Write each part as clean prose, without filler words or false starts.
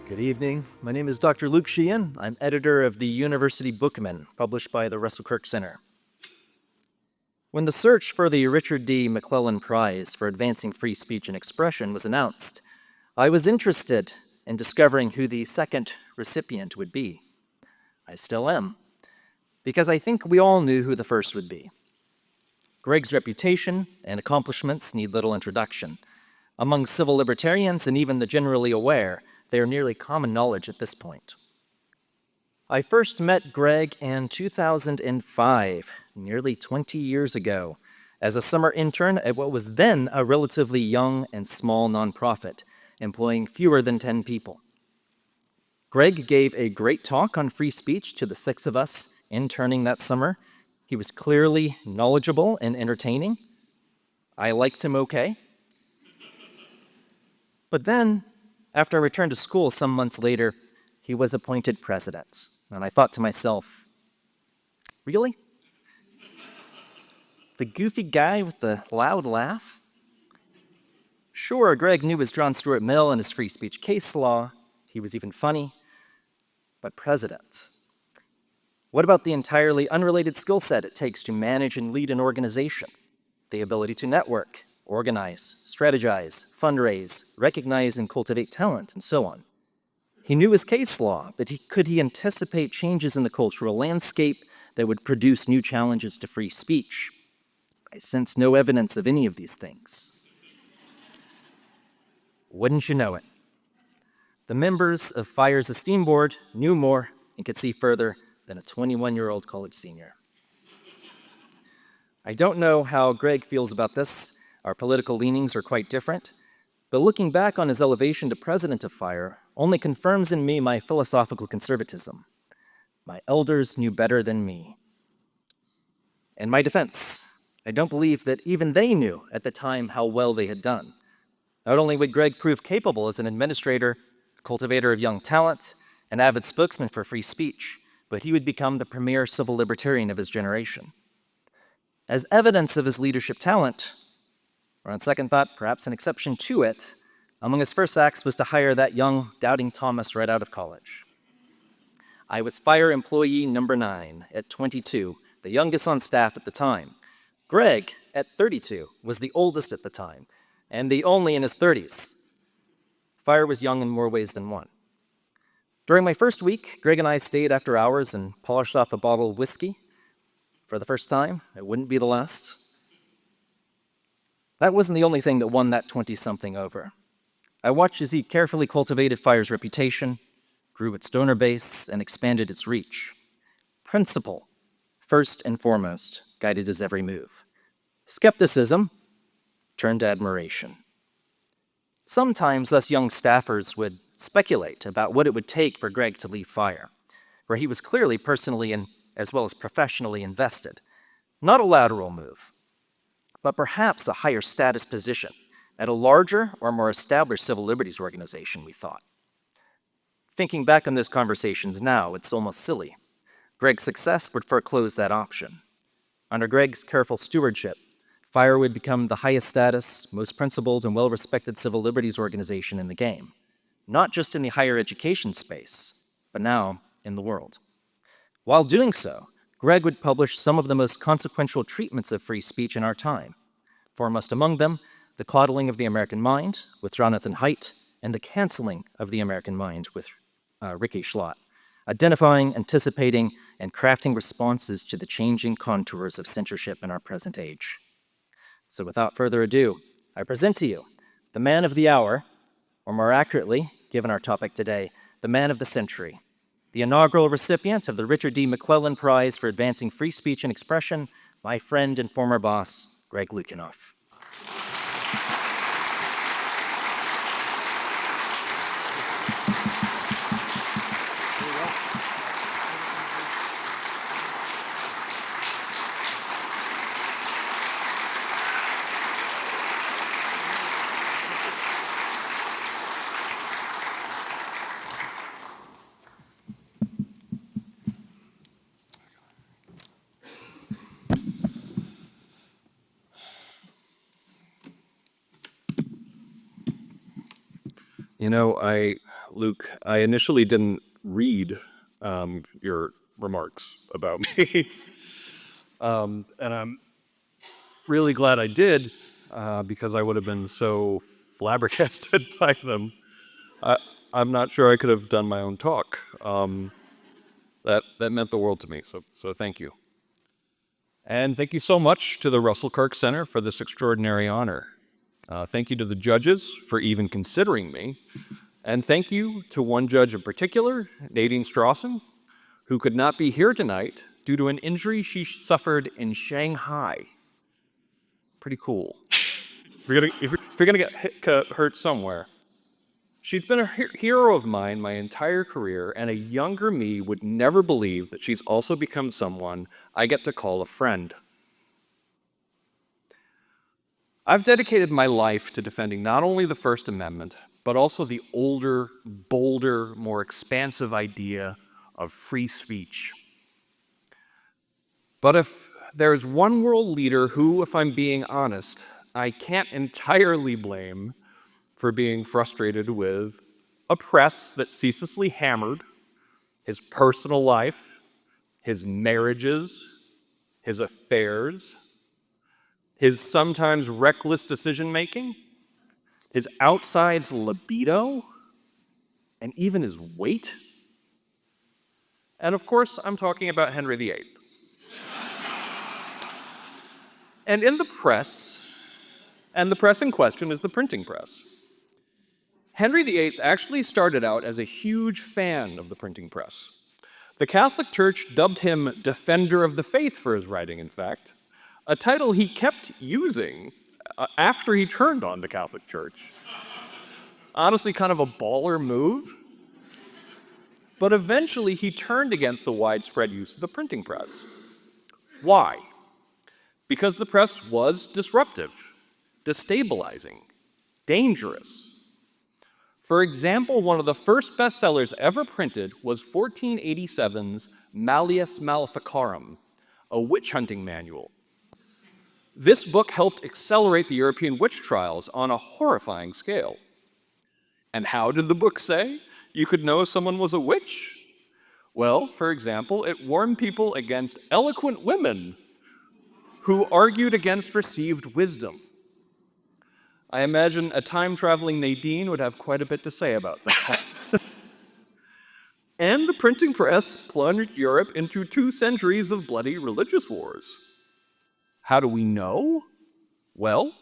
Good evening. My name is Dr. Lukianoff. I'm editor of the University Bookman, published by the Russell Kirk Center. When the search for the Richard D. McLellan Prize for advancing free speech and expression was announced, I was interested in discovering who the second recipient would be. I still am, because I think we all knew who the first would be. Greg's reputation and accomplishments need little introduction. Among civil libertarians and even the generally aware, they are nearly common knowledge at this point. I first met Greg in 2005, nearly 20 years ago, as a summer intern at what was then a relatively young and small nonprofit, employing fewer than 10 people. Greg gave a great talk on free speech to the 6 of us interning that summer. He was clearly knowledgeable and entertaining. I liked him okay. But then, after I returned to school some months later, he was appointed president. And I thought to myself, really? The goofy guy with the loud laugh? Sure, Greg knew his John Stuart Mill and his free speech case law. He was even funny. But president? What about the entirely unrelated skill set it takes to manage and lead an organization? The ability to network, organize, strategize, fundraise, recognize and cultivate talent, and so on. He knew his case law, but could he anticipate changes in the cultural landscape that would produce new challenges to free speech? I sense no evidence of any of these things. Wouldn't you know it? The members of FIRE's esteem board knew more and could see further than a 21-year-old college senior. I don't know how Greg feels about this. Our political leanings are quite different, but looking back on his elevation to president of FIRE only confirms in me my philosophical conservatism. My elders knew better than me. In my defense, I don't believe that even they knew at the time how well they had done. Not only would Greg prove capable as an administrator, a cultivator of young talent, an avid spokesman for free speech, but he would become the premier civil libertarian of his generation. As evidence of his leadership talent, or on second thought, perhaps an exception to it, among his first acts was to hire that young, doubting Thomas right out of college. I was FIRE employee number 9 at 22, the youngest on staff at the time. Greg, at 32, was the oldest at the time, and the only in his 30s. FIRE was young in more ways than one. During my first week, Greg and I stayed after hours and polished off a bottle of whiskey. For the first time, it wouldn't be the last. That wasn't the only thing that won that 20-something over. I watched as he carefully cultivated FIRE's reputation, grew its donor base, and expanded its reach. Principle, first and foremost, guided his every move. Skepticism turned to admiration. Sometimes us young staffers would speculate about what it would take for Greg to leave FIRE, where he was clearly personally and as well as professionally invested. Not a lateral move, but perhaps a higher status position at a larger or more established civil liberties organization, we thought. Thinking back on those conversations now, it's almost silly. Greg's success would foreclose that option. Under Greg's careful stewardship, FIRE would become the highest status, most principled, and well-respected civil liberties organization in the game, not just in the higher education space, but now in the world. While doing so, Greg would publish some of the most consequential treatments of free speech in our time, foremost among them, The Coddling of the American Mind with Jonathan Haidt, and The Canceling of the American Mind with Ricky Schlott, identifying, anticipating, and crafting responses to the changing contours of censorship in our present age. So without further ado, I present to you the man of the hour, or more accurately, given our topic today, the man of the century, the inaugural recipient of the Richard D. McLellan Prize for advancing free speech and expression, my friend and former boss, Greg Lukianoff. You know, I Luke, I initially didn't read your remarks about me, and I'm really glad I did because I would have been so flabbergasted by them. I'm not sure I could have done my own talk. That meant the world to me, so thank you. And thank you so much to the Russell Kirk Center for this extraordinary honor. Thank you to the judges for even considering me. And thank you to one judge in particular, Nadine Strawson, who could not be here tonight due to an injury she suffered in Shanghai. Pretty cool. If you're gonna get hurt somewhere. She's been a hero of mine my entire career, and a younger me would never believe that she's also become someone I get to call a friend. I've dedicated my life to defending not only the First Amendment, but also the older, bolder, more expansive idea of free speech. But if there's one world leader who, if I'm being honest, I can't entirely blame for being frustrated with a press that ceaselessly hammered his personal life, his marriages, his affairs, his sometimes reckless decision-making, his outsized libido, and even his weight. And of course, I'm talking about Henry VIII. And in the press, and the press in question is the printing press. Henry VIII actually started out as a huge fan of the printing press. The Catholic Church dubbed him Defender of the Faith for his writing, in fact, a title he kept using after he turned on the Catholic Church. Honestly, kind of a baller move. But eventually he turned against the widespread use of the printing press. Why? Because the press was disruptive, destabilizing, dangerous. For example, one of the first bestsellers ever printed was 1487's Malleus Maleficarum, a witch hunting manual. This book helped accelerate the European witch trials on a horrifying scale. And how did the book say you could know if someone was a witch? Well, for example, it warned people against eloquent women who argued against received wisdom. I imagine a time-traveling Nadine would have quite a bit to say about that. And the printing press plunged Europe into 2 centuries of bloody religious wars. How do we know? Well,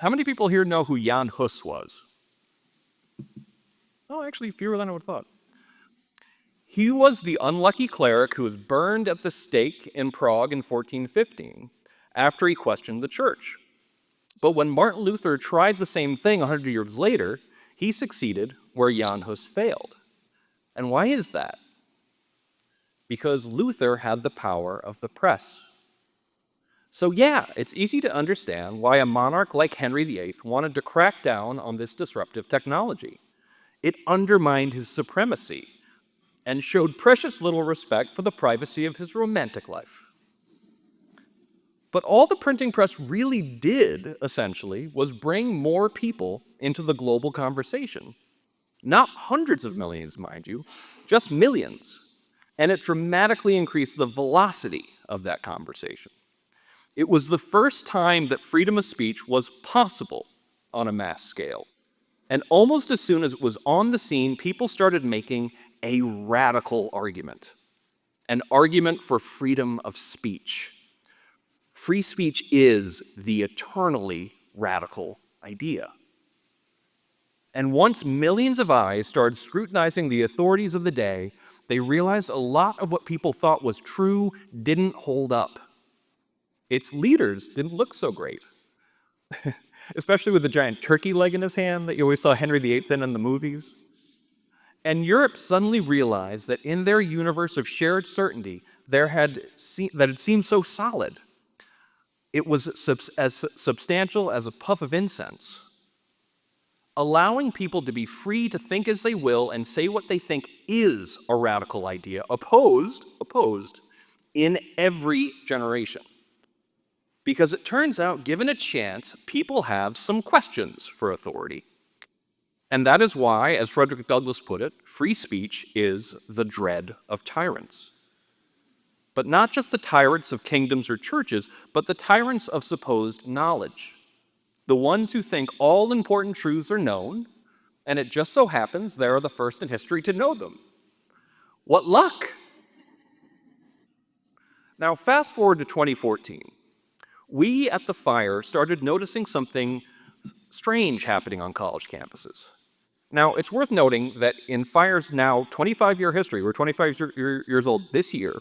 how many people here know who Jan Hus was? Oh, actually, fewer than I would have thought. He was the unlucky cleric who was burned at the stake in Prague in 1415 after he questioned the church. But when Martin Luther tried the same thing 100 years later, he succeeded where Jan Hus failed. And why is that? Because Luther had the power of the press. So yeah, it's easy to understand why a monarch like Henry VIII wanted to crack down on this disruptive technology. It undermined his supremacy and showed precious little respect for the privacy of his romantic life. But all the printing press really did, essentially, was bring more people into the global conversation. Not hundreds of millions, mind you, just millions. And it dramatically increased the velocity of that conversation. It was the first time that freedom of speech was possible on a mass scale. And almost as soon as it was on the scene, people started making a radical argument. An argument for freedom of speech. Free speech is the eternally radical idea. And once millions of eyes started scrutinizing the authorities of the day, they realized a lot of what people thought was true didn't hold up. Its leaders didn't look so great. Especially with the giant turkey leg in his hand that you always saw Henry VIII in the movies. And Europe suddenly realized that in their universe of shared certainty, that had seemed so solid, it was as substantial as a puff of incense. Allowing people to be free to think as they will and say what they think is a radical idea, opposed in every generation. Because it turns out, given a chance, people have some questions for authority. And that is why, as Frederick Douglass put it, free speech is the dread of tyrants. But not just the tyrants of kingdoms or churches, but the tyrants of supposed knowledge. The ones who think all important truths are known, and it just so happens they are the first in history to know them. What luck! Now, fast forward to 2014. We at the Fire started noticing something strange happening on college campuses. Now, it's worth noting that in Fire's now 25-year history, we're 25 years old this year,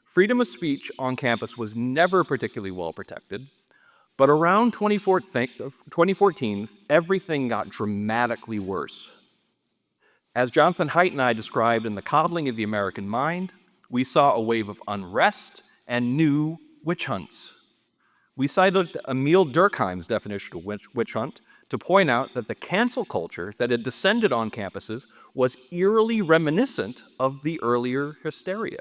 freedom of speech on campus was never particularly well protected, but around 2014, everything got dramatically worse. As Jonathan Haidt and I described in The Coddling of the American Mind, we saw a wave of unrest and new witch hunts. We cited Emil Durkheim's definition of witch hunt to point out that the cancel culture that had descended on campuses was eerily reminiscent of the earlier hysteria,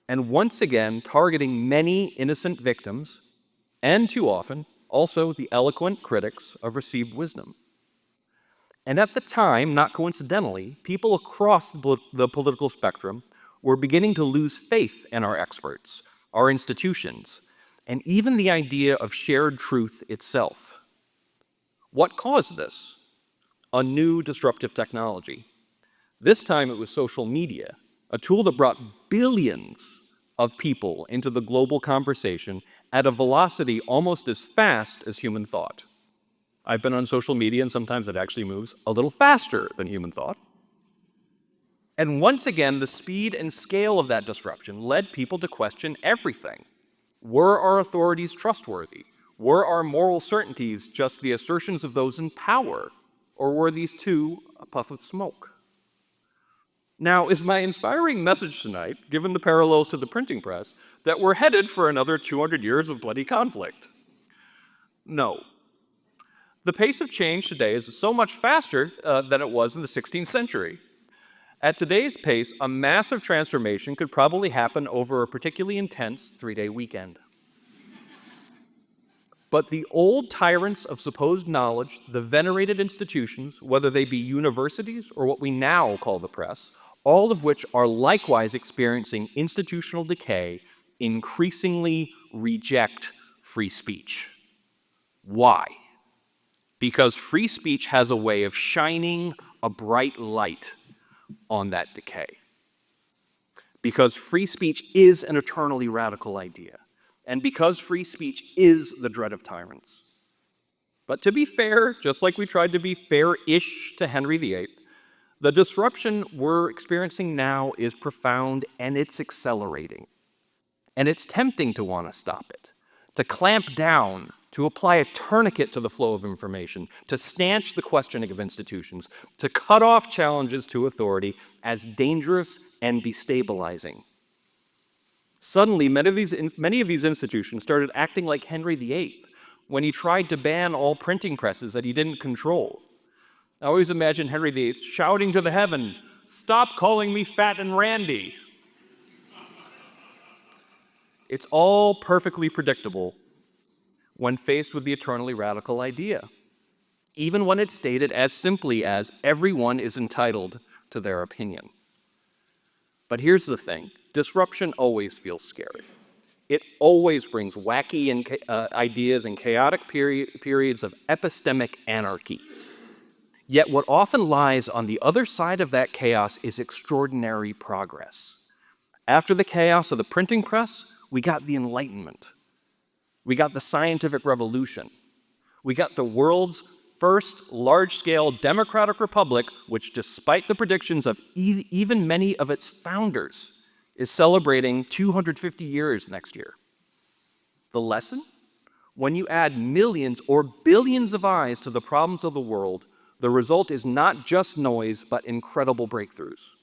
and once again targeting many innocent victims, and too often, also the eloquent critics of received wisdom. And at the time, not coincidentally, people across the political spectrum were beginning to lose faith in our experts, our institutions, and even the idea of shared truth itself. What caused this? A new disruptive technology. This time it was social media, a tool that brought billions of people into the global conversation at a velocity almost as fast as human thought. I've been on social media, and sometimes it actually moves a little faster than human thought. And once again, the speed and scale of that disruption led people to question everything. Were our authorities trustworthy? Were our moral certainties just the assertions of those in power? Or were these too a puff of smoke? Now, is my inspiring message tonight, given the parallels to the printing press, that we're headed for another 200 years of bloody conflict? No. The pace of change today is so much faster than it was in the 16th century. At today's pace, a massive transformation could probably happen over a particularly intense 3-day weekend. But the old tyrants of supposed knowledge, the venerated institutions, whether they be universities or what we now call the press, all of which are likewise experiencing institutional decay, increasingly reject free speech. Why? Because free speech has a way of shining a bright light on that decay. Because free speech is an eternally radical idea. And because free speech is the dread of tyrants. But to be fair, just like we tried to be fair-ish to Henry VIII, the disruption we're experiencing now is profound and it's accelerating. And it's tempting to want to stop it, to clamp down, to apply a tourniquet to the flow of information, to stanch the questioning of institutions, to cut off challenges to authority as dangerous and destabilizing. Suddenly, many of these institutions started acting like Henry VIII when he tried to ban all printing presses that he didn't control. I always imagine Henry VIII shouting to the heaven, "Stop calling me fat and randy." It's all perfectly predictable when faced with the eternally radical idea, even when it's stated as simply as everyone is entitled to their opinion. But here's the thing. Disruption always feels scary. It always brings wacky ideas and chaotic periods of epistemic anarchy. Yet what often lies on the other side of that chaos is extraordinary progress. After the chaos of the printing press, we got the Enlightenment. We got the scientific revolution. We got the world's first large-scale democratic republic, which, despite the predictions of even many of its founders, is celebrating 250 years next year. The lesson? When you add millions or billions of eyes to the problems of the world, the result is not just noise, but incredible breakthroughs.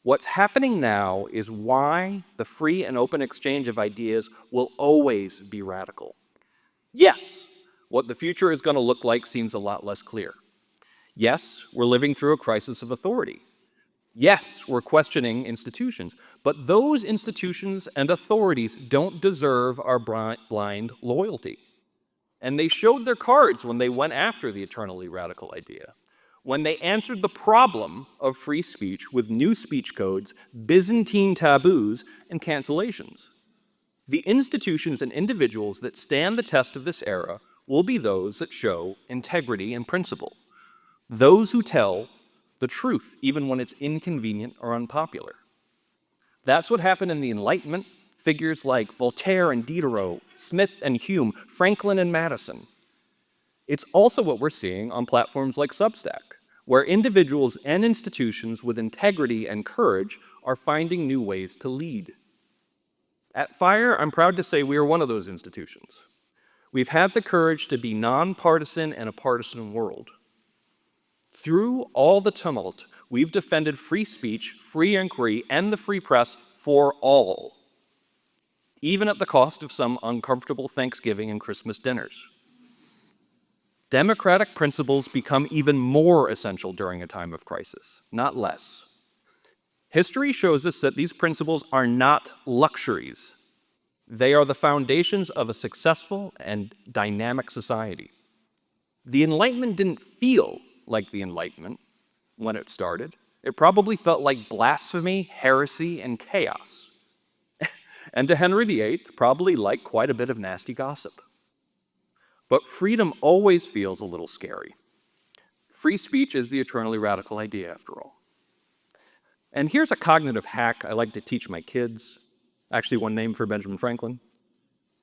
What's happening now is why the free and open exchange of ideas will always be radical. Yes, what the future is going to look like seems a lot less clear. Yes, we're living through a crisis of authority. Yes, we're questioning institutions, but those institutions and authorities don't deserve our blind loyalty. And they showed their cards when they went after the eternally radical idea. when they answered the problem of free speech with new speech codes, Byzantine taboos, and cancellations. The institutions and individuals that stand the test of this era will be those that show integrity and principle, those who tell the truth even when it's inconvenient or unpopular. That's what happened in the Enlightenment. Figures like Voltaire and Diderot, Smith and Hume, Franklin and Madison. It's also what we're seeing on platforms like Substack, where individuals and institutions with integrity and courage are finding new ways to lead. At FIRE, I'm proud to say we are one of those institutions. We've had the courage to be nonpartisan in a partisan world. Through all the tumult, we've defended free speech, free inquiry, and the free press for all, even at the cost of some uncomfortable Thanksgiving and Christmas dinners. Democratic principles become even more essential during a time of crisis, not less. History shows us that these principles are not luxuries. They are the foundations of a successful and dynamic society. The Enlightenment didn't feel like the Enlightenment when it started. It probably felt like blasphemy, heresy, and chaos. And to Henry VIII, probably like quite a bit of nasty gossip. But freedom always feels a little scary. Free speech is the eternally radical idea, after all. And here's a cognitive hack I like to teach my kids. Actually, one name for Benjamin Franklin.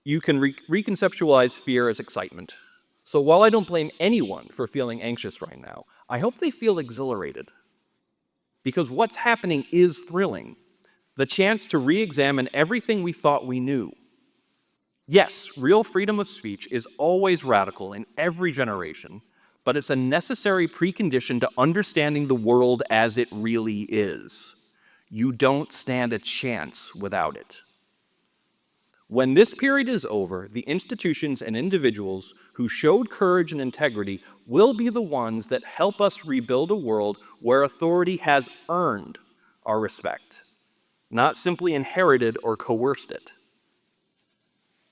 You can reconceptualize fear as excitement. So while I don't blame anyone for feeling anxious right now, I hope they feel exhilarated. Because what's happening is thrilling. The chance to re-examine everything we thought we knew. Yes, real freedom of speech is always radical in every generation, but it's a necessary precondition to understanding the world as it really is. You don't stand a chance without it. When this period is over, the institutions and individuals who showed courage and integrity will be the ones that help us rebuild a world where authority has earned our respect, not simply inherited or coerced it.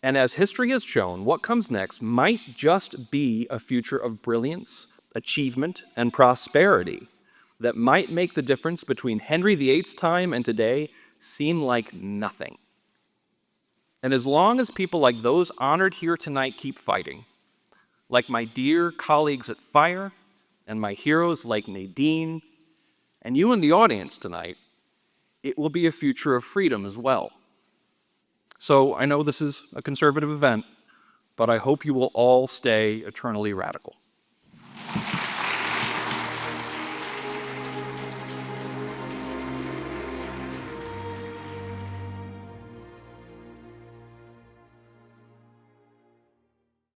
And as history has shown, what comes next might just be a future of brilliance, achievement, and prosperity that might make the difference between Henry VIII's time and today seem like nothing. And as long as people like those honored here tonight keep fighting, like my dear colleagues at FIRE, and my heroes like Nadine, and you in the audience tonight, it will be a future of freedom as well. So I know this is a conservative event, but I hope you will all stay eternally radical.